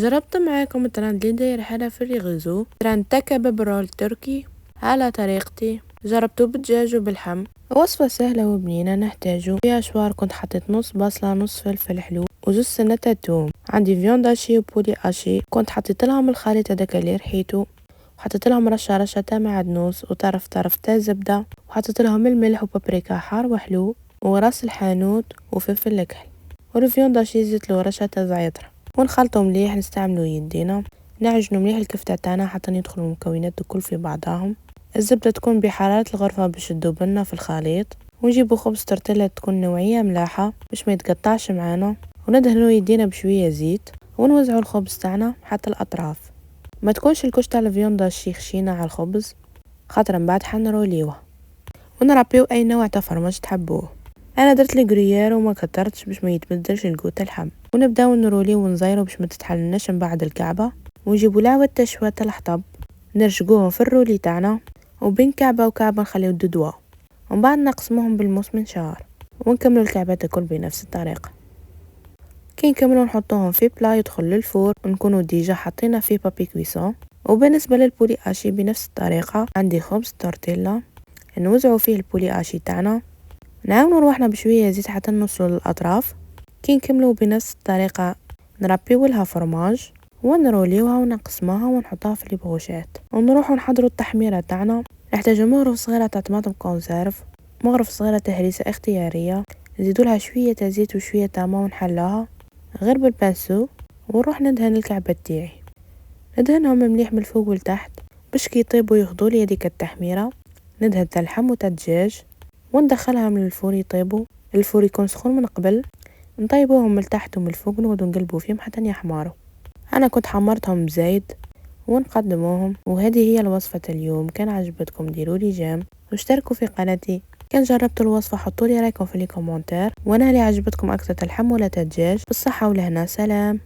جربت معاكم الترند اللي داير حالة في الرغيزو، ترند كباب رول تركي على طريقتي. جربته بالدجاج وبالحم. وصفة سهلة وبنينة. نحتاجو فيها شوار، كنت حطيت نص بصلة، نص فلفل حلو، وجوز سنة توم. عندي فيوند اشي وبولي اشي، كنت حطيت لهم الخليط هداك اللي ريحيتو، وحطيت لهم رشة تاع معدنوس وطرف تاع زبدة، وحطيت لهم الملح وبابريكا حار وحلو وراس الحانوت وفلفل الكحل، والفيوند اشي زيت له رشة تاع زعتر، ونخلطه مليح. نستعملو يدينا نعجنو مليح الكفتة تاعنا حتى يدخلوا المكونات الكل في بعضهم. الزبدة تكون بحرارة الغرفة باش تذوبلنا في الخليط، ونجيبو خبز تورتيلا تكون نوعية ملاحة باش ما يتقطعش معانا، وندهنو يدينا بشوية زيت، ونوزعو الخبز تاعنا حتى الأطراف. ما تكونش الكشت على الفيوندا خشينة على الخبز، خاطر من بعد حنروليوه. ونربيو أي نوع تاع فرماج تحبوه. انا درت لي غريير وما كترتش باش ما يتبدلش الجوت اللحم. ونبداو نروليو ونزيرو باش ما تتحلناش من بعد الكعبه. ونجيبو العود تاع شويه تاع الحطب، نرشقوهم في الرولي تاعنا، وبين كعبه وكعبه نخليو الددوه، ومن بعد نقسموهم بالموس منشار، ونكملوا الكعبات الكل بنفس الطريقه. كي نكملوا نحطوهم في بلا يدخل للفور، ونكونوا ديجا حطينا فيه بابي كويسون. وبالنسبه للبولي اشي بنفس الطريقه، عندي خبز تورتيلا نوزعوا فيه البولي اشي تاعنا، نعاونوا روحنا بشويه زيت حتى نوصلوا للاطراف. كي نكملوا بنفس الطريقه نربيو لها فرماج، ونروليوها ونقسموها ونحطوها في البروشات، ونروحوا نحضروا التحميره تاعنا. نحتاجو مغرف صغيره تاع طماطم كونسيرف، مغرف صغيره تاع هريسه اختياريه، نزيدوا لها شويه تاع زيت وشويه تاع ماء ونحلاها غير بالبانسو. ونروح ندهن الكعبه تاعي، ندهنهم مليح من الفوق والتحت باش كي يطيبوا ياخذوا لي هذيك التحميره. ندهن تاع اللحم وتاع الدجاج وندخلها من الفور يطيبوا. الفور يكون سخون من قبل، نطيبوهم من التحت ومن الفوق، نقعدو نقلبو فيهم حتى يحمروا. انا كنت حمرتهم بزايد ونقدموهم. وهذه هي الوصفه اليوم. كان عجبتكم ديروا لي جيم واشتركوا في قناتي. كان جربتوا الوصفه حطوا لي رايكم في لي كومنتير، وانا اللي عجبتكم اكثر اللحم ولا الدجاج. بالصحه والهنا، سلام.